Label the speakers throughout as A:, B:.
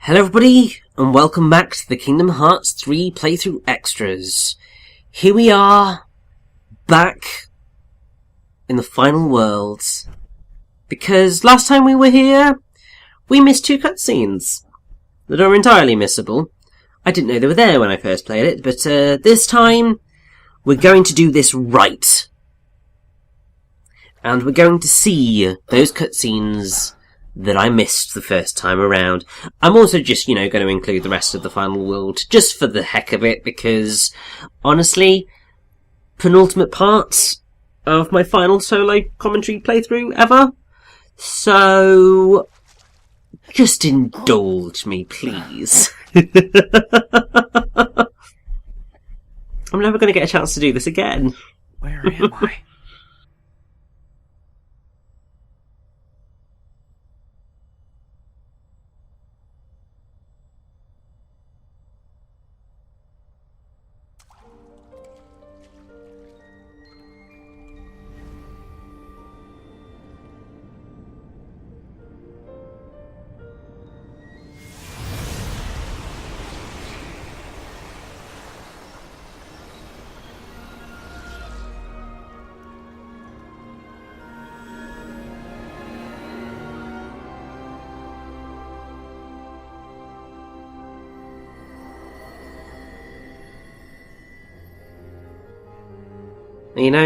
A: Hello everybody, and welcome back to the Kingdom Hearts 3 playthrough extras. Here we are, back in the final world. Because last time we were here, we missed two cutscenes that are entirely missable. I didn't know they were there when I first played it, but this time, we're going to do this right. And we're going to see those cutscenes that I missed the first time around. I'm also just, going to include the rest of the final world, just for the heck of it, because, honestly, penultimate part of my final solo commentary playthrough ever. So, just indulge me, please. I'm never going to get a chance to do this again.
B: Where am I?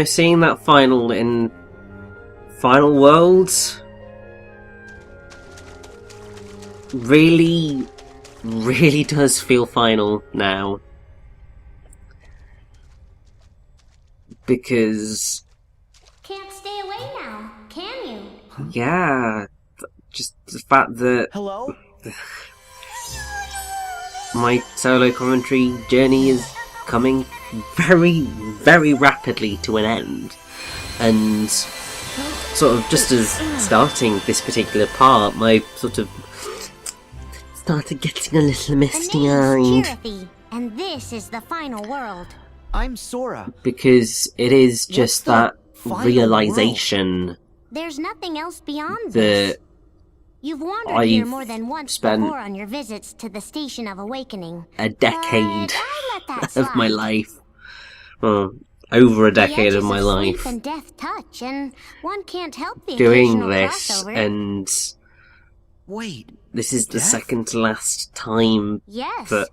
A: Seeing that final in Final Worlds really does feel final now. Because...
C: Can't stay away now, can you?
A: yeah, just the fact that...
B: Hello?
A: my solo commentary journey is coming very rapidly to an end, and sort of just as starting this particular part, my sort of started getting a little misty-eyed.
C: And this is the final world.
B: I'm Sora.
A: Because it is just that realization
C: World? There's nothing else beyond
A: that
C: this. You've wandered here more than once
A: spent
C: before on your visits to the Station of Awakening.
A: a decade
C: But
A: of my life. Well, over a decade of my life.
C: And death touch, and one can't help the
A: doing this,
C: crossover.
A: and
B: Wait.
A: this is the
B: Death?
A: second to last time
C: yes,
A: that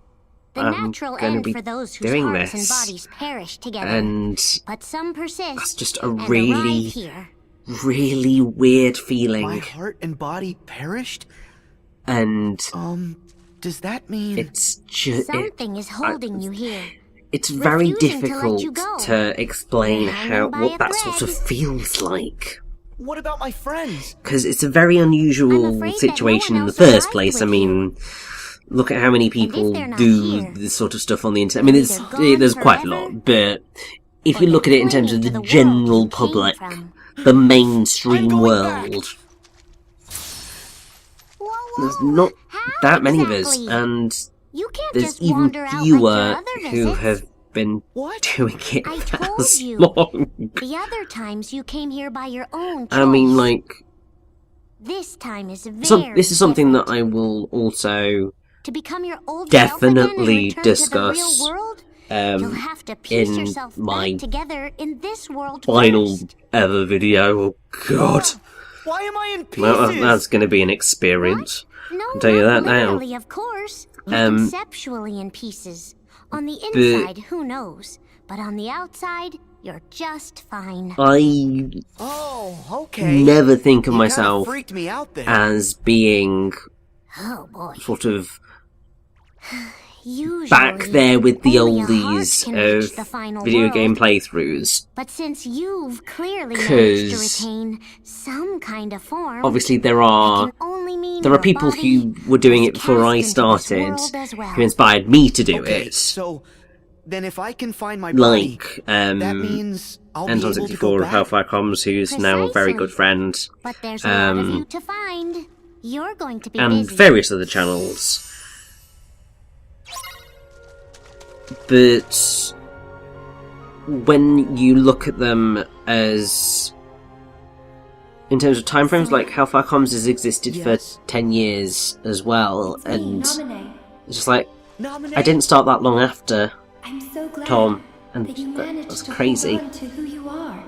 C: the
A: I'm
C: natural
A: gonna
C: end
A: be
C: for those whose
A: doing
C: hearts
A: this.
C: and bodies perish together.
A: And
C: But some persist.
A: that's just a
C: and
A: really,
C: arrive here.
A: really weird feeling.
B: My heart and body perished?
A: And
B: Does that mean...
A: it's just...
C: Something is holding you here.
A: It's very
C: refusing to let
A: difficult
C: you go.
A: to explain
C: You're hanging by
A: what
C: a
A: that sort of
C: thread.
A: feels like.
B: What about my friends?
A: Because it's a very
C: I'm
A: unusual
C: afraid that
A: situation
C: no
A: in
C: one
A: the
C: else
A: first
C: arrived
A: place. I
C: with
A: mean, look at how many people
C: they're not
A: do
C: here,
A: this sort of stuff on the internet. I mean,
C: they're either gone
A: there's quite a
C: forever,
A: lot, but if
C: or
A: you look at
C: they're
A: it in terms of
C: clinging to
A: the
C: world
A: general
C: you came
A: public,
C: from.
A: the mainstream
B: I'm going
A: world, there's not
C: How
A: that many of us,
C: exactly?
A: and
C: You can't
A: there's
C: just
A: even
C: wander out like
A: fewer
C: your other
A: who
C: visits.
A: have been
B: What?
A: doing it
C: I
A: for
C: told
A: as
C: you.
A: long.
C: The other times you came here by your own choice.
A: I mean, like,
C: This time is very
A: this is something that
C: different.
A: I will also
C: To become your old self again
A: definitely
C: and return
A: discuss
C: to the real world, you'll have to piece
A: in
C: yourself
A: my
C: back together in this world
A: final
C: first.
A: ever video. Oh god.
B: Why am I in pieces?
A: Well, that's going to be an experience.
C: No,
A: I'll tell you
C: not
A: that now.
C: literally, of course. Conceptually in pieces. On the inside, who knows? But on the outside, you're just fine.
A: I
B: Oh, okay.
A: never think of
B: You
A: myself
B: kinda freaked me out there.
A: as being
C: Oh boy.
A: sort of
C: Usually,
A: back there with the
C: only a heart
A: oldies
C: can reach
A: of
C: the final
A: video
C: world.
A: game playthroughs.
C: But since you've clearly managed
A: 'Cause
C: to retain some kind of form,
A: Obviously, there
C: it
A: are
C: can only mean
A: there are
C: your
A: people
C: body
A: who were doing
C: was
A: it before I
C: cast into this
A: started,
C: world as well.
A: who inspired me to do
B: Okay,
A: it.
B: so then if I can find my body,
A: Like,
B: that means I'll be able to go
A: Anton64 of
B: back.
A: Hellfire Comms, who's now a very
C: Precisely.
A: good friend,
C: But there's a lot of you to find. You're going to be
A: and
C: busy.
A: various other channels. But when you look at them as in terms of time frames, like how far comms has existed
B: Yes.
A: for 10 years as well,
D: It's me,
A: and
D: Naminé.
A: it's just like,
B: Nominate.
A: I didn't start that long after
D: I'm so glad
A: Tom, and
D: that you
A: that
D: managed
A: was
D: to
A: crazy.
D: hold on to who you are.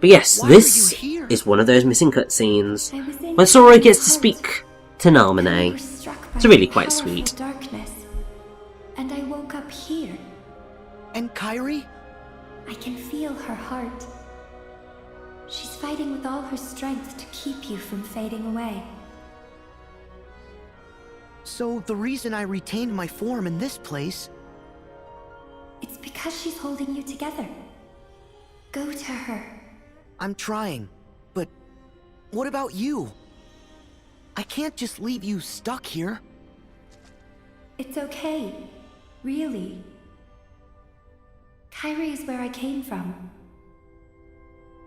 A: But yes,
B: Why
A: this
B: are you here?
A: is one of those missing cutscenes.
D: I was in
A: When Sora gets to
D: heart,
A: speak to
D: and we
A: Nameless.
D: were struck by
A: It's really
D: the
A: quite
D: powerful
A: sweet.
D: darkness, and I woke up here.
B: And Kyrie?
D: I can feel her heart. She's fighting with all her strength to keep you from fading away.
B: So the reason I retained my form in this place...
D: It's because she's holding you together. Go to her.
B: I'm trying, but what about you? I can't just leave you stuck here.
D: It's okay. Really. Kyrie is where I came from.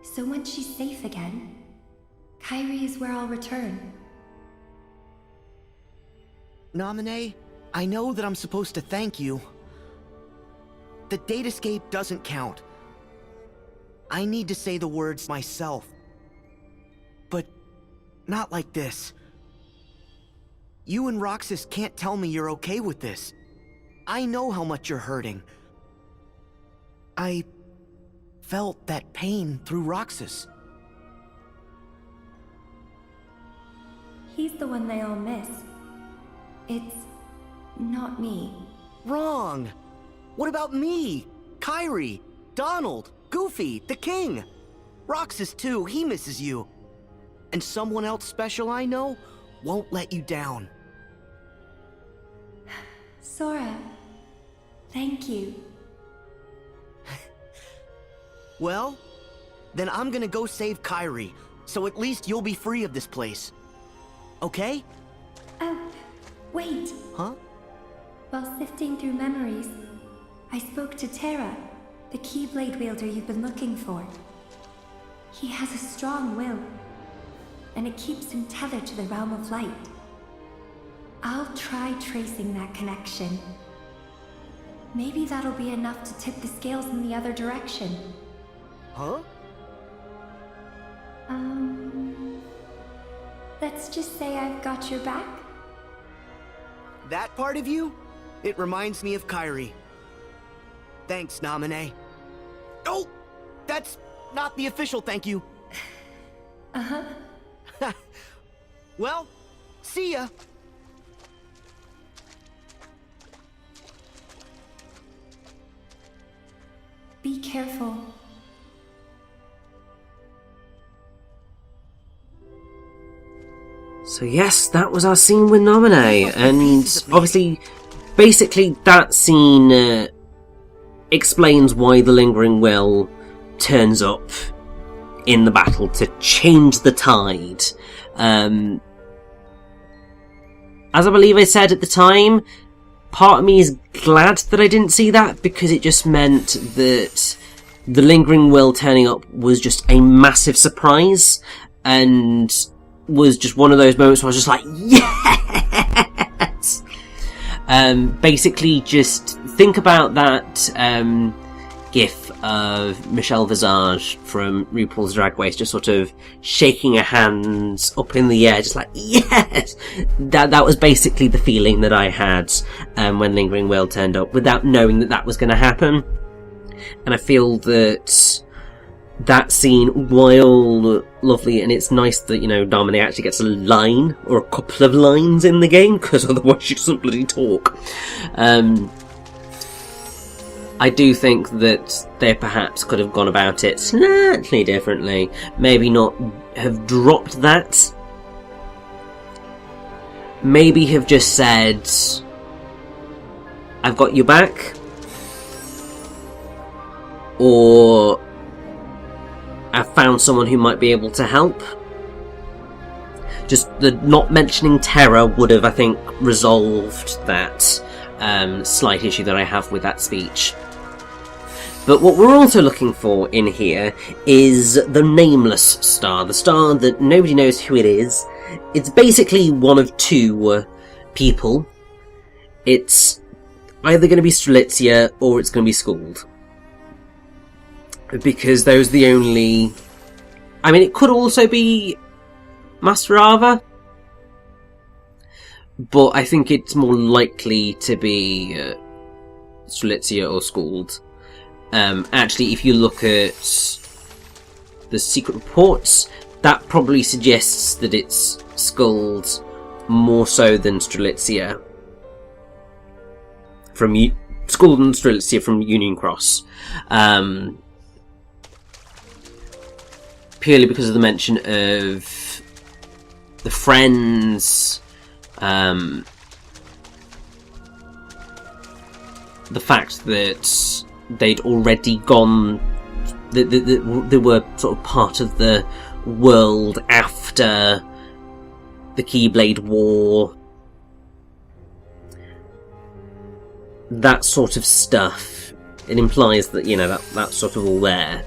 D: So once she's safe again, Kyrie is where I'll return.
B: Naminé, I know that I'm supposed to thank you. The date escape doesn't count. I need to say the words myself. But not like this. You and Roxas can't tell me you're okay with this. I know how much you're hurting. I felt that pain through Roxas.
D: He's the one they all miss. It's not me.
B: Wrong! What about me? Kyrie, Donald, Goofy, the King. Roxas too, he misses you. And someone else special I know won't let you down.
D: Sora, thank you.
B: Well, then I'm gonna go save Kyrie, so at least you'll be free of this place. Okay?
D: Oh, wait.
B: Huh?
D: While sifting through memories, I spoke to Terra, the Keyblade wielder you've been looking for. He has a strong will, and it keeps him tethered to the realm of light. I'll try tracing that connection. Maybe that'll be enough to tip the scales in the other direction.
B: Huh?
D: Let's just say I've got your back.
B: That part of you? It reminds me of Kyrie. Thanks, Naminé. Oh! That's not the official thank you.
D: Uh-huh.
B: Well, see ya.
D: Be careful.
A: So yes, that was our scene with Naminé, and obviously, basically that scene explains why the Lingering Will turns up in the battle to change the tide. As I believe I said at the time, part of me is glad that I didn't see that, because it just meant that the Lingering Will turning up was just a massive surprise, and was just one of those moments where I was just like, yes! Basically, just think about that gif of Michelle Visage from RuPaul's Drag Race just sort of shaking her hands up in the air, just like, yes! That was basically the feeling that I had when Lingering Will turned up, without knowing that that was going to happen. And I feel that that scene, while lovely, and it's nice that, you know, Naminé actually gets a line, or a couple of lines in the game, because otherwise she doesn't bloody talk. I do think that they perhaps could have gone about it slightly differently. Maybe not have dropped that. Maybe have just said, I've got your back. Or I've found someone who might be able to help. Just the not mentioning Terra would have, I think, resolved that slight issue that I have with that speech. But what we're also looking for in here is the Nameless star. The star that nobody knows who it is. It's basically one of two people. It's either going to be Strelitzia or it's going to be Skuld. Because those are the only I mean, it could also be Master Ava, but I think it's more likely to be Strelitzia or Skuld. Actually, if you look at the secret reports, that probably suggests that it's Skuld more so than Strelitzia. From Skuld and Strelitzia from Union Cross. Purely because of the mention of the friends, the fact that they'd already gone, they were sort of part of the world after the Keyblade War, that sort of stuff. It implies that, you know, that's sort of all there.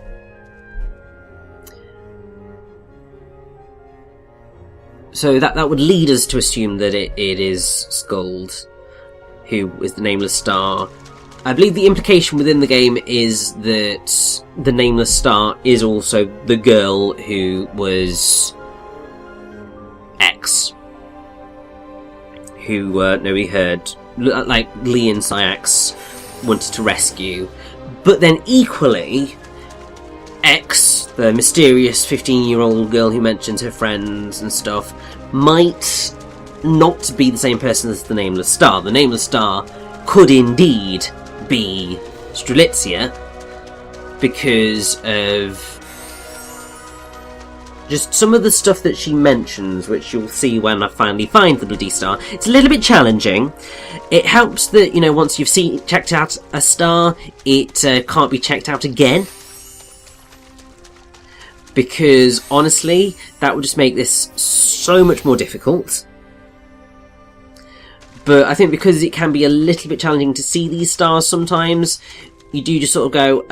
A: So that would lead us to assume that it is Skuld, who is the Nameless Star. I believe the implication within the game is that the Nameless Star is also the girl who was X, who we heard, like Lee and Syax wanted to rescue. But then equally, X, the mysterious 15-year-old girl who mentions her friends and stuff, might not be the same person as the Nameless Star. The Nameless Star could indeed be Strelitzia because of just some of the stuff that she mentions, which you'll see when I finally find the bloody star. It's a little bit challenging. It helps that, you know, once you've checked out a star, it can't be checked out again. Because, honestly, that would just make this so much more difficult. But I think because it can be a little bit challenging to see these stars sometimes, you do just sort of go,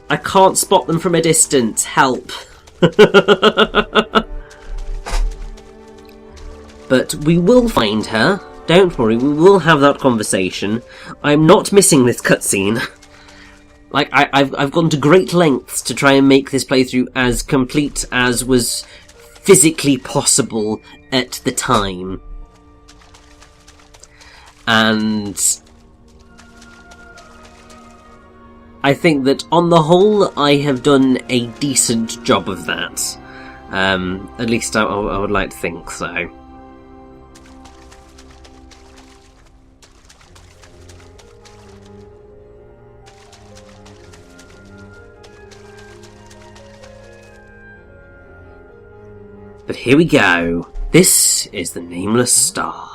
A: I can't spot them from a distance, help. But we will find her, don't worry, we will have that conversation. I'm not missing this cutscene. Like, I've gone to great lengths to try and make this playthrough as complete as was physically possible at the time. And I think that on the whole, I have done a decent job of that. At least I would like to think so. But here we go. This is the Nameless Star.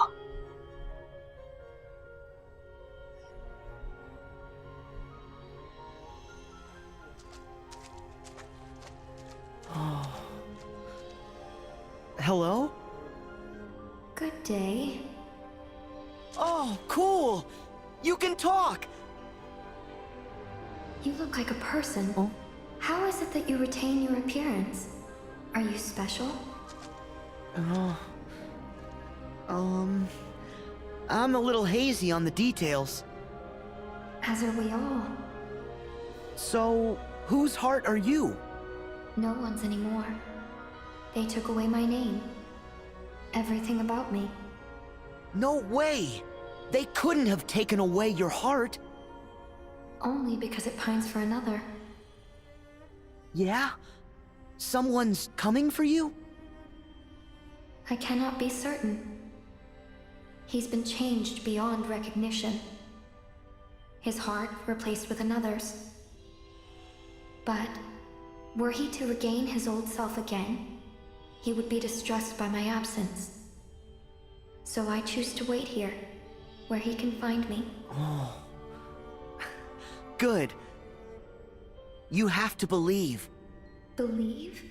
B: Hello?
D: Good day.
B: Oh, cool! You can talk!
D: You look like a person.
B: Oh?
D: How is it that you retain your appearance? Are you special?
B: I'm a little hazy on the details.
D: As are we all.
B: So, whose heart are you?
D: No one's anymore. They took away my name. Everything about me.
B: No way! They couldn't have taken away your heart.
D: Only because it pines for another.
B: Yeah? Someone's coming for you?
D: I cannot be certain. He's been changed beyond recognition. His heart replaced with another's. But were he to regain his old self again, he would be distressed by my absence. So I choose to wait here, where he can find me.
B: Oh. Good. You have to believe.
D: Believe?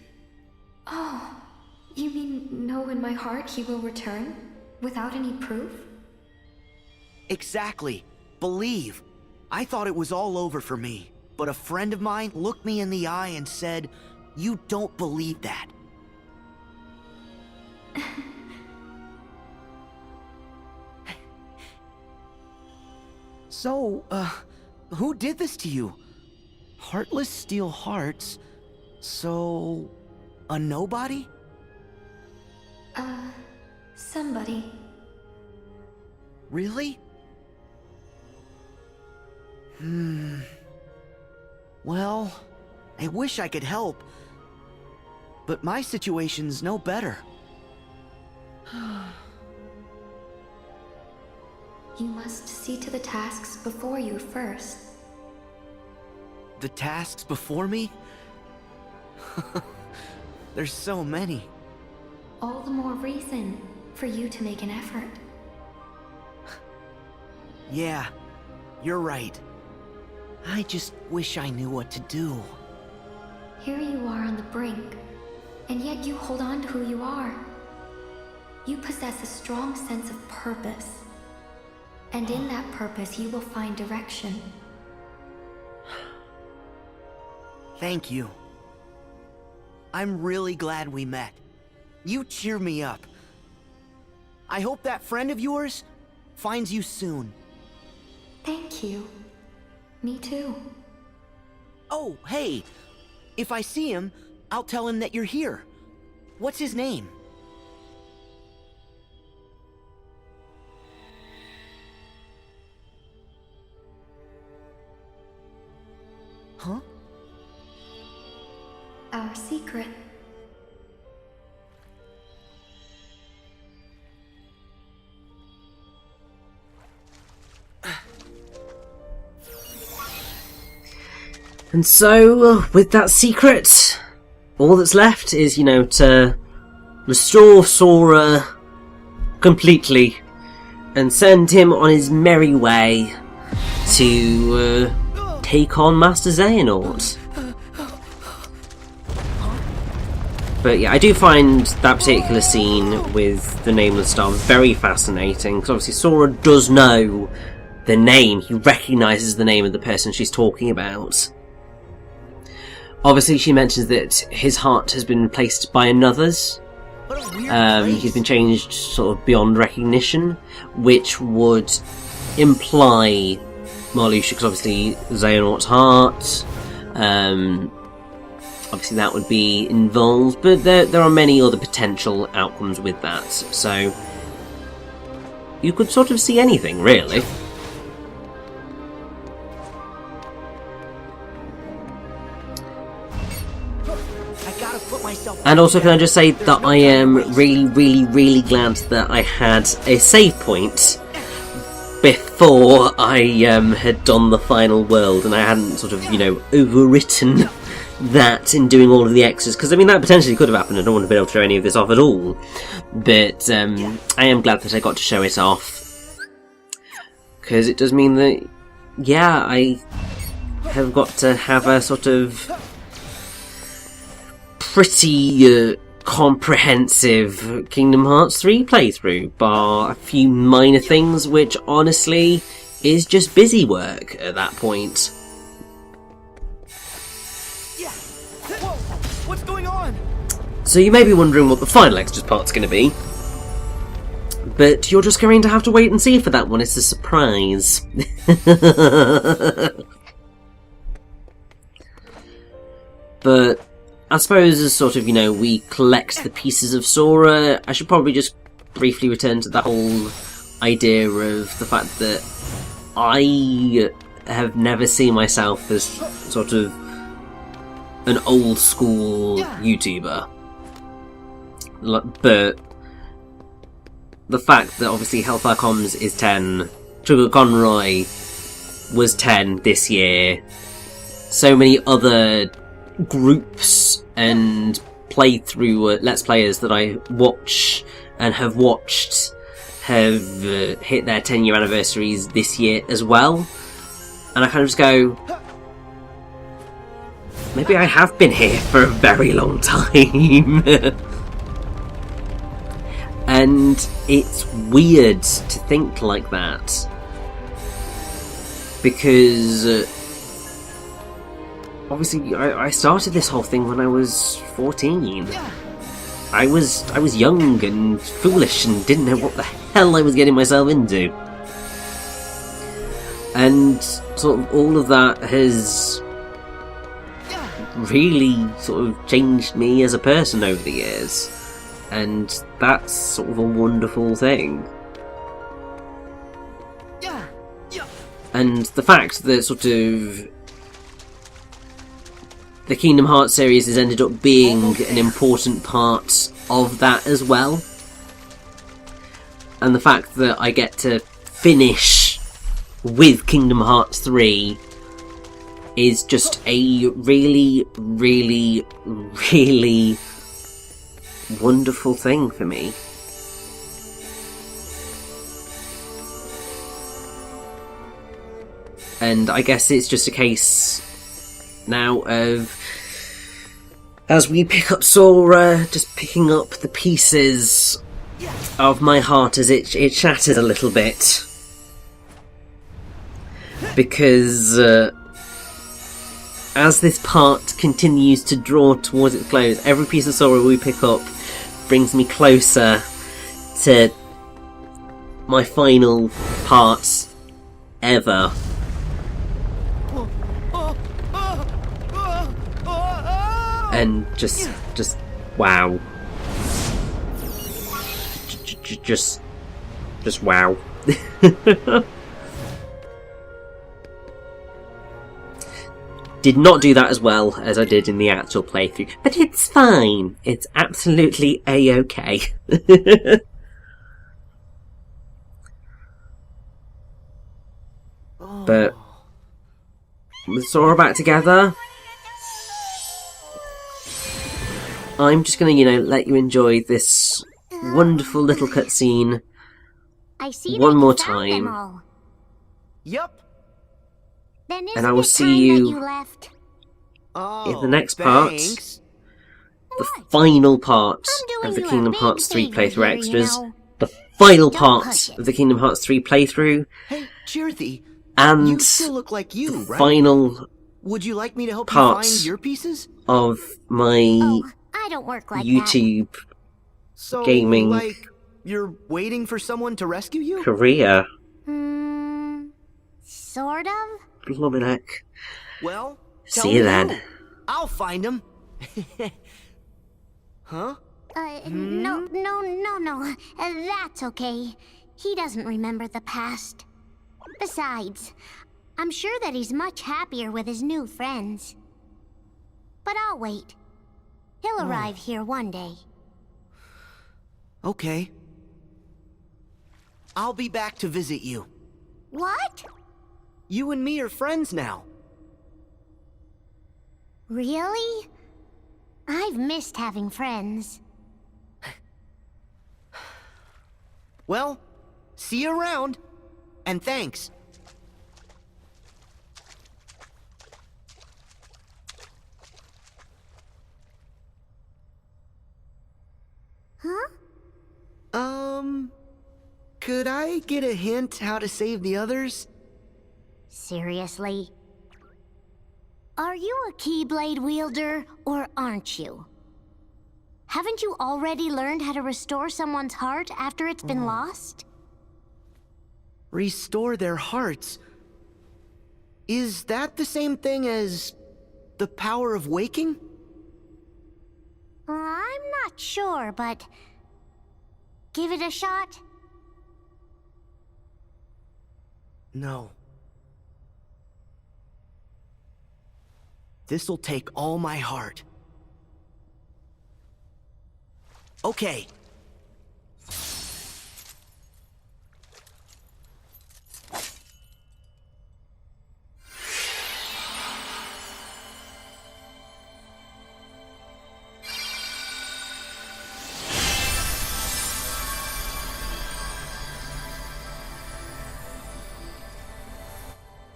D: Oh, you mean know in my heart he will return, without any proof?
B: Exactly. Believe. I thought it was all over for me, but a friend of mine looked me in the eye and said, "You don't believe that." So, who did this to you? Heartless steal hearts, so... a nobody?
D: Somebody.
B: Really? Well, I wish I could help. But my situation's no better.
D: You must see to the tasks before you first.
B: The tasks before me? There's so many.
D: All the more reason for you to make an effort.
B: Yeah, you're right. I just wish I knew what to do.
D: Here you are on the brink, and yet you hold on to who you are. You possess a strong sense of purpose, and in that purpose you will find direction.
B: Thank you. I'm really glad we met. You cheer me up. I hope that friend of yours finds you soon.
D: Thank you. Me too.
B: Oh, hey! If I see him, I'll tell him that you're here. What's his name? Huh?
D: Our secret.
A: And so, with that secret, all that's left is, to restore Sora completely and send him on his merry way to take on Master Xehanort. But yeah, I do find that particular scene with the Nameless Star very fascinating, because obviously Sora does know the name. He recognises the name of the person she's talking about. Obviously, she mentions that his heart has been replaced by another's. He's been changed sort of beyond recognition, which would imply Marluxia, because obviously Xehanort's heart, obviously that would be involved, but there are many other potential outcomes with that, so you could sort of see anything, really. And also, can I just say that I am really glad that I had a save point before I had done the final world, and I hadn't sort of, overwritten that in doing all of the extras, because I mean that potentially could have happened. I don't want to be able to show any of this off at all, but I am glad that I got to show it off, because it does mean that, yeah, I have got to have a sort of pretty comprehensive Kingdom Hearts 3 playthrough, bar a few minor things which honestly is just busy work at that point.
B: Yeah. Whoa! What's going on?
A: So you may be wondering what the final extras part's going to be, but you're just going to have to wait and see for that one. It's a surprise. But I suppose as sort of, we collect the pieces of Sora, I should probably just briefly return to that whole idea of the fact that I have never seen myself as sort of an old school YouTuber. But the fact that obviously Hellfire Comms is 10, Sugar Conroy was 10 this year, so many other groups and playthrough Let's Players that I watch and have watched have hit their 10-year anniversaries this year as well, and I kind of just go, maybe I have been here for a very long time. And it's weird to think like that, because obviously, I started this whole thing when I was 14. I was young and foolish and didn't know what the hell I was getting myself into. And sort of all of that has really sort of changed me as a person over the years. And that's sort of a wonderful thing.
B: Yeah.
A: And the fact that sort of the Kingdom Hearts series has ended up being an important part of that as well. And the fact that I get to finish with Kingdom Hearts 3 is just a really, really, really wonderful thing for me. And I guess it's just a case now of, as we pick up Sora, just picking up the pieces of my heart as it shattered a little bit. Because as this part continues to draw towards its close, every piece of Sora we pick up brings me closer to my final parts ever. And just wow. Just wow. Did not do that as well as I did in the actual playthrough, but it's fine. It's absolutely a-okay. But with Sora back together, I'm just gonna, let you enjoy this wonderful little cutscene
C: I see
A: one
C: that
A: more
C: you found them
A: time.
C: all.
B: Yup.
C: Then
A: And I will
C: isn't it
A: see
C: time
A: you
C: that you left?
B: Oh,
A: in the next part.
B: thanks.
A: The final part
C: I'm
A: of
C: doing
A: the
C: you a
A: Kingdom
C: big
A: Hearts 3
C: favor
A: playthrough
C: here,
A: extras.
C: you know.
A: The final
C: Don't
A: part
C: push it.
A: of the Kingdom Hearts 3 playthrough.
B: Hey, Chirthy,
A: And
B: you still look like you,
A: the
B: right?
A: final
B: Would you like me to help you
A: parts
B: find your pieces?
A: of my
C: Oh, I don't work like that.
A: YouTube
B: So,
A: gaming
B: like, you're waiting for someone to rescue you?
A: career.
C: Sort of?
A: Blumenek.
B: Well, tell
A: See
B: me
A: you then.
B: who. I'll find him. Huh?
C: No. That's okay. He doesn't remember the past. Besides, I'm sure that he's much happier with his new friends. But I'll wait. He'll arrive here one day.
B: Okay. I'll be back to visit you.
C: What?
B: You and me are friends now.
C: Really? I've missed having friends.
B: Well, see you around. And thanks.
C: Huh?
B: Could I get a hint how to save the others?
C: Seriously? Are you a Keyblade wielder, or aren't you? Haven't you already learned how to restore someone's heart after it's been lost?
B: Restore their hearts. Is that the same thing as the power of waking?
C: I'm not sure, but give it a shot.
B: No. This'll take all my heart. Okay.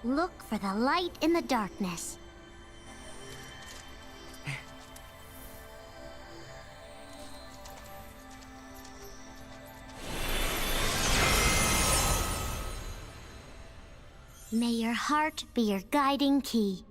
C: Look for the light in the darkness. May your heart be your guiding key.